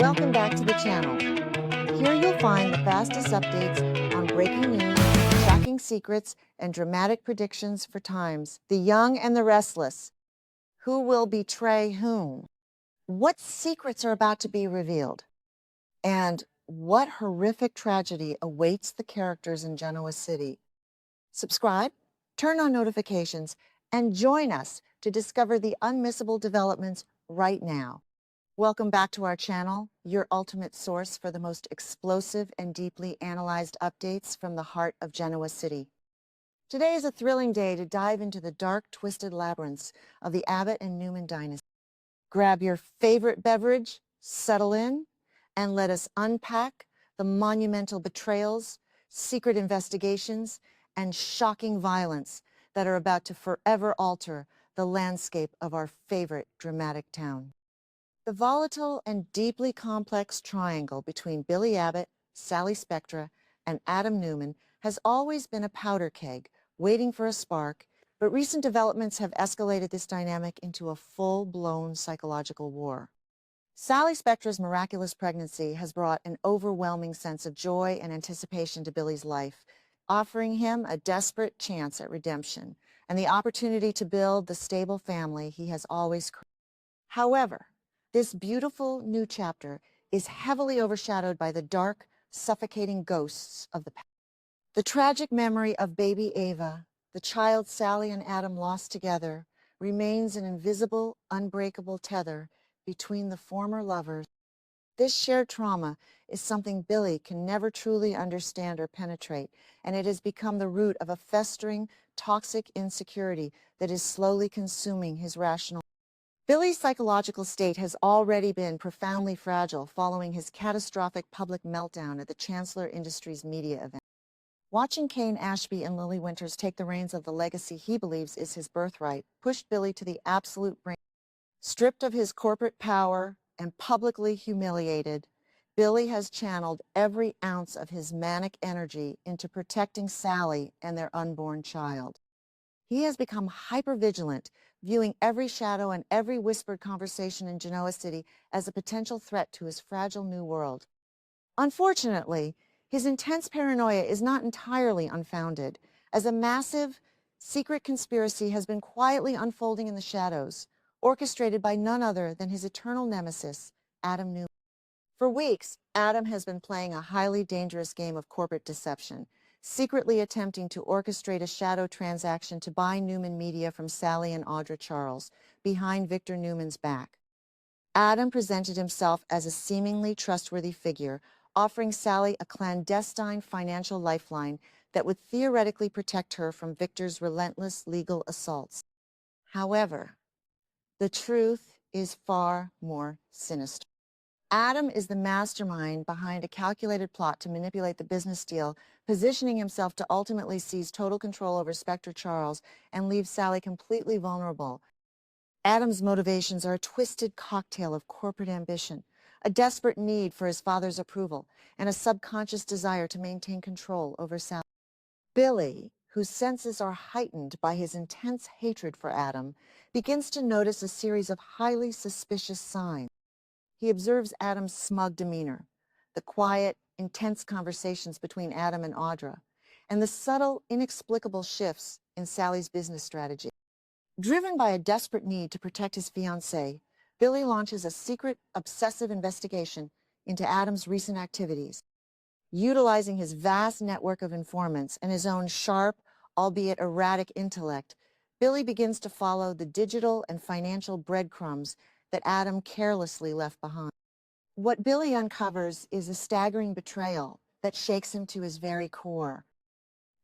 Welcome back to the channel. Here you'll find the fastest updates on breaking news, shocking secrets, and dramatic predictions for times. The young and the restless. Who will betray whom? What secrets are about to be revealed? And what horrific tragedy awaits the characters in Genoa City? Subscribe, turn on notifications, and join us to discover the unmissable developments right now. Welcome back to our channel, your ultimate source for the most explosive and deeply analyzed updates from the heart of Genoa City. Today is a thrilling day to dive into the dark, twisted labyrinths of the Abbott and Newman dynasty. Grab your favorite beverage, settle in, and let us unpack the monumental betrayals, secret investigations, and shocking violence that are about to forever alter the landscape of our favorite dramatic town. The volatile and deeply complex triangle between Billy Abbott, Sally Spectra, and Adam Newman has always been a powder keg, waiting for a spark, but recent developments have escalated this dynamic into a full-blown psychological war. Sally Spectra's miraculous pregnancy has brought an overwhelming sense of joy and anticipation to Billy's life, offering him a desperate chance at redemption and the opportunity to build the stable family he has always craved. However, this beautiful new chapter is heavily overshadowed by the dark, suffocating ghosts of the past. The tragic memory of baby Ava, the child Sally and Adam lost together, remains an invisible, unbreakable tether between the former lovers. This shared trauma is something Billy can never truly understand or penetrate, and it has become the root of a festering, toxic insecurity that is slowly consuming his rational. Billy's psychological state has already been profoundly fragile following his catastrophic public meltdown at the Chancellor Industries media event. Watching Kane Ashby and Lily Winters take the reins of the legacy he believes is his birthright pushed Billy to the absolute brink. Stripped of his corporate power and publicly humiliated, Billy has channeled every ounce of his manic energy into protecting Sally and their unborn child. He has become hyper-vigilant, viewing every shadow and every whispered conversation in Genoa City as a potential threat to his fragile new world. Unfortunately, his intense paranoia is not entirely unfounded, as a massive, secret conspiracy has been quietly unfolding in the shadows, orchestrated by none other than his eternal nemesis, Adam Newman. For weeks, Adam has been playing a highly dangerous game of corporate deception, secretly attempting to orchestrate a shadow transaction to buy Newman Media from Sally and Audra Charles, behind Victor Newman's back. Adam presented himself as a seemingly trustworthy figure, offering Sally a clandestine financial lifeline that would theoretically protect her from Victor's relentless legal assaults. However, the truth is far more sinister. Adam is the mastermind behind a calculated plot to manipulate the business deal, positioning himself to ultimately seize total control over Spectre Charles and leave Sally completely vulnerable. Adam's motivations are a twisted cocktail of corporate ambition, a desperate need for his father's approval, and a subconscious desire to maintain control over Sally. Billy, whose senses are heightened by his intense hatred for Adam, begins to notice a series of highly suspicious signs. He observes Adam's smug demeanor, the quiet, intense conversations between Adam and Audra, and the subtle, inexplicable shifts in Sally's business strategy. Driven by a desperate need to protect his fiancée, Billy launches a secret, obsessive investigation into Adam's recent activities. Utilizing his vast network of informants and his own sharp, albeit erratic intellect, Billy begins to follow the digital and financial breadcrumbs that Adam carelessly left behind. What Billy uncovers is a staggering betrayal that shakes him to his very core.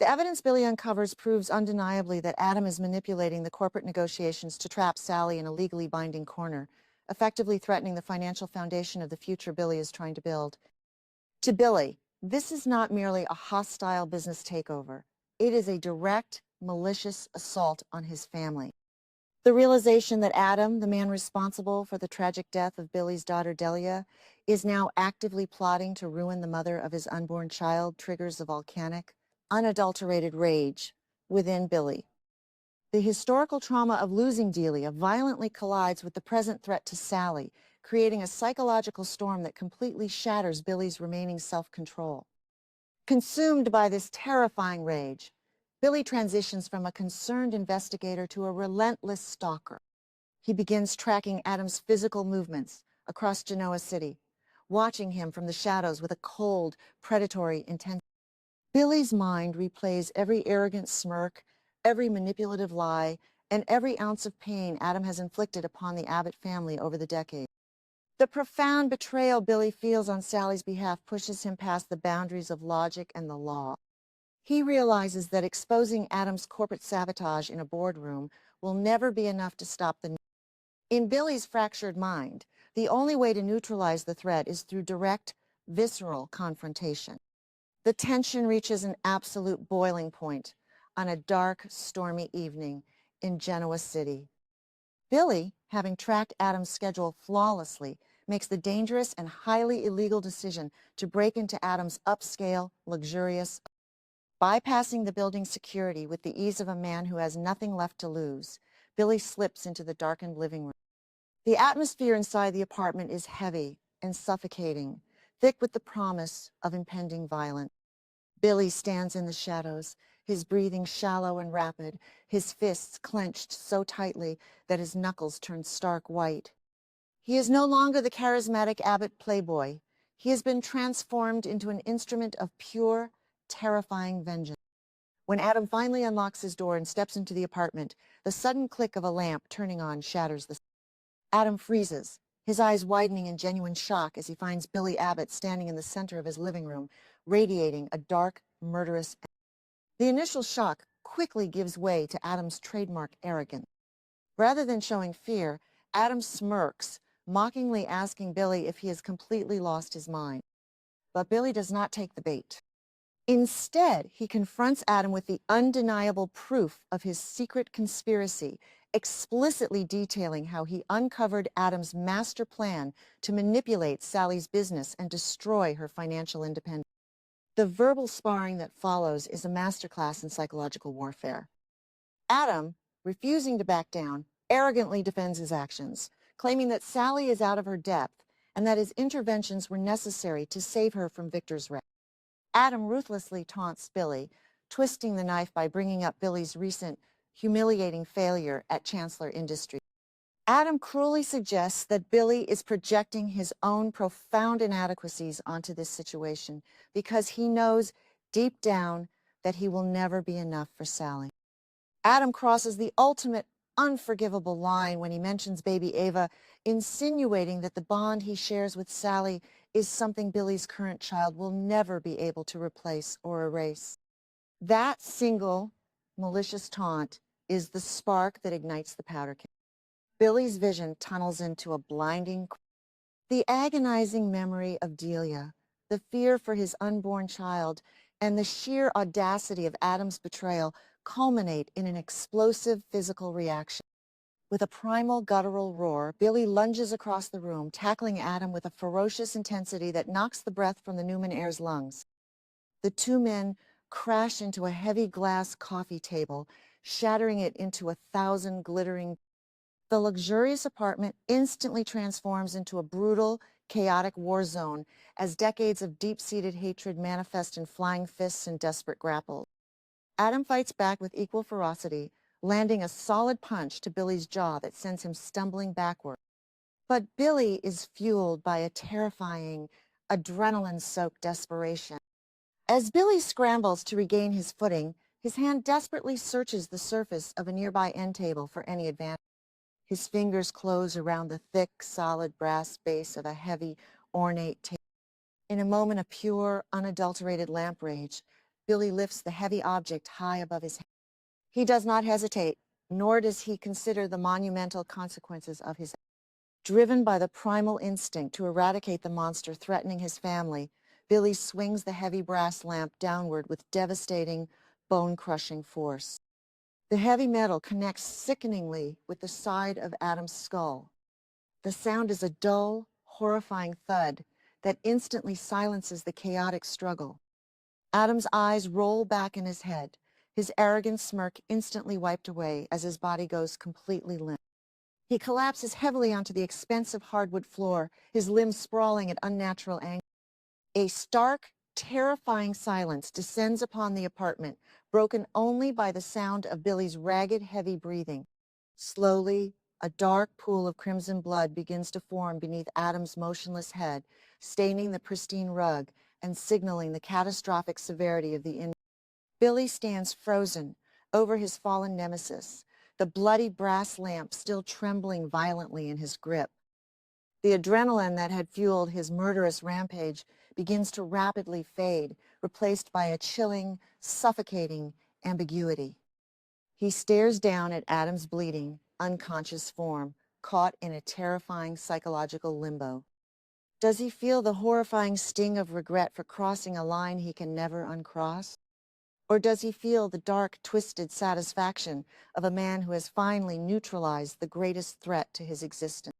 The evidence Billy uncovers proves undeniably that Adam is manipulating the corporate negotiations to trap Sally in a legally binding corner, effectively threatening the financial foundation of the future Billy is trying to build. To Billy, this is not merely a hostile business takeover. It is a direct, malicious assault on his family. The realization that Adam, the man responsible for the tragic death of Billy's daughter Delia, is now actively plotting to ruin the mother of his unborn child triggers a volcanic, unadulterated rage within Billy. The historical trauma of losing Delia violently collides with the present threat to Sally, creating a psychological storm that completely shatters Billy's remaining self-control. Consumed by this terrifying rage, Billy transitions from a concerned investigator to a relentless stalker. He begins tracking Adam's physical movements across Genoa City, watching him from the shadows with a cold, predatory intensity. Billy's mind replays every arrogant smirk, every manipulative lie, and every ounce of pain Adam has inflicted upon the Abbott family over the decades. The profound betrayal Billy feels on Sally's behalf pushes him past the boundaries of logic and the law. He realizes that exposing Adam's corporate sabotage in a boardroom will never be enough to stop the... In Billy's fractured mind, the only way to neutralize the threat is through direct, visceral confrontation. The tension reaches an absolute boiling point on a dark, stormy evening in Genoa City. Billy, having tracked Adam's schedule flawlessly, makes the dangerous and highly illegal decision to break into Adam's upscale, luxurious, bypassing the building's security with the ease of a man who has nothing left to lose. Billy slips into the darkened living room. The atmosphere inside the apartment is heavy and suffocating, thick with the promise of impending violence. Billy stands in the shadows, his breathing shallow and rapid, his fists clenched so tightly that his knuckles turn stark white. He is no longer the charismatic Abbott playboy. He has been transformed into an instrument of pure, terrifying vengeance. When Adam finally unlocks his door and steps into the apartment, the sudden click of a lamp turning on shatters the... Adam freezes, his eyes widening in genuine shock as he finds Billy Abbott standing in the center of his living room, radiating a dark, murderous... The initial shock quickly gives way to Adam's trademark arrogance. Rather than showing fear, Adam smirks, mockingly asking Billy if he has completely lost his mind. But Billy does not take the bait. Instead, he confronts Adam with the undeniable proof of his secret conspiracy, explicitly detailing how he uncovered Adam's master plan to manipulate Sally's business and destroy her financial independence. The verbal sparring that follows is a masterclass in psychological warfare. Adam, refusing to back down, arrogantly defends his actions, claiming that Sally is out of her depth and that his interventions were necessary to save her from Victor's wrath. Adam ruthlessly taunts Billy, twisting the knife by bringing up Billy's recent humiliating failure at Chancellor Industries. Adam cruelly suggests that Billy is projecting his own profound inadequacies onto this situation because he knows deep down that he will never be enough for Sally. Adam crosses the ultimate unforgivable line when he mentions baby Ava, insinuating that the bond he shares with Sally is something Billy's current child will never be able to replace or erase. That single malicious taunt is the spark that ignites the powder keg. Billy's vision tunnels into a blinding... The agonizing memory of Delia, the fear for his unborn child, and the sheer audacity of Adam's betrayal culminate in an explosive physical reaction. With a primal guttural roar, Billy lunges across the room, tackling Adam with a ferocious intensity that knocks the breath from the Newman heir's lungs. The two men crash into a heavy glass coffee table, shattering it into 1,000 glittering... The luxurious apartment instantly transforms into a brutal, chaotic war zone as decades of deep-seated hatred manifest in flying fists and desperate grapples. Adam fights back with equal ferocity, landing a solid punch to Billy's jaw that sends him stumbling backward. But Billy is fueled by a terrifying, adrenaline-soaked desperation. As Billy scrambles to regain his footing, his hand desperately searches the surface of a nearby end table for any advantage. His fingers close around the thick, solid brass base of a heavy, ornate table. In a moment of pure, unadulterated lamp rage, Billy lifts the heavy object high above his head. He does not hesitate, nor does he consider the monumental consequences of his act. Driven by the primal instinct to eradicate the monster threatening his family, Billy swings the heavy brass lamp downward with devastating, bone-crushing force. The heavy metal connects sickeningly with the side of Adam's skull. The sound is a dull, horrifying thud that instantly silences the chaotic struggle. Adam's eyes roll back in his head, his arrogant smirk instantly wiped away as his body goes completely limp. He collapses heavily onto the expensive hardwood floor, his limbs sprawling at unnatural angles. A stark, terrifying silence descends upon the apartment, broken only by the sound of Billy's ragged, heavy breathing. Slowly, a dark pool of crimson blood begins to form beneath Adam's motionless head, staining the pristine rug and signaling the catastrophic severity of the injury. Billy stands frozen over his fallen nemesis, the bloody brass lamp still trembling violently in his grip. The adrenaline that had fueled his murderous rampage begins to rapidly fade, replaced by a chilling, suffocating ambiguity. He stares down at Adam's bleeding, unconscious form, caught in a terrifying psychological limbo. Does he feel the horrifying sting of regret for crossing a line he can never uncross? Or does he feel the dark, twisted satisfaction of a man who has finally neutralized the greatest threat to his existence?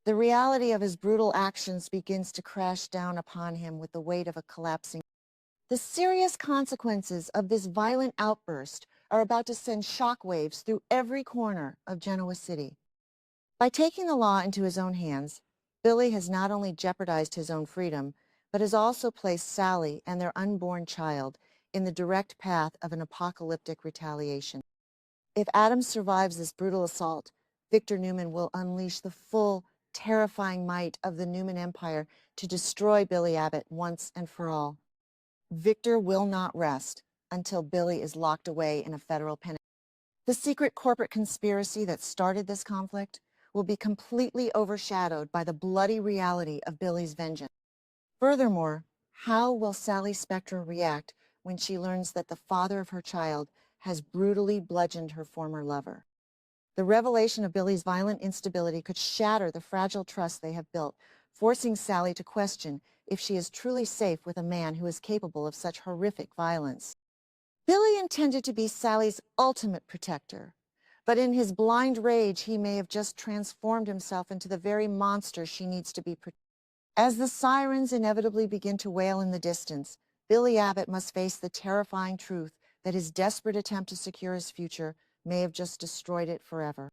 The reality of his brutal actions begins to crash down upon him with the weight of a collapsing. The serious consequences of this violent outburst are about to send shockwaves through every corner of Genoa City. By taking the law into his own hands, Billy has not only jeopardized his own freedom, but has also placed Sally and their unborn child in the direct path of an apocalyptic retaliation. If Adam survives this brutal assault, Victor Newman will unleash the full, terrifying might of the Newman Empire to destroy Billy Abbott once and for all. Victor will not rest until Billy is locked away in a federal penitentiary. The secret corporate conspiracy that started this conflict will be completely overshadowed by the bloody reality of Billy's vengeance. Furthermore, how will Sally Spectra react when she learns that the father of her child has brutally bludgeoned her former lover? The revelation of Billy's violent instability could shatter the fragile trust they have built, forcing Sally to question if she is truly safe with a man who is capable of such horrific violence. Billy intended to be Sally's ultimate protector, but in his blind rage, he may have just transformed himself into the very monster she needs to be protected. As the sirens inevitably begin to wail in the distance, Billy Abbott must face the terrifying truth that his desperate attempt to secure his future may have just destroyed it forever.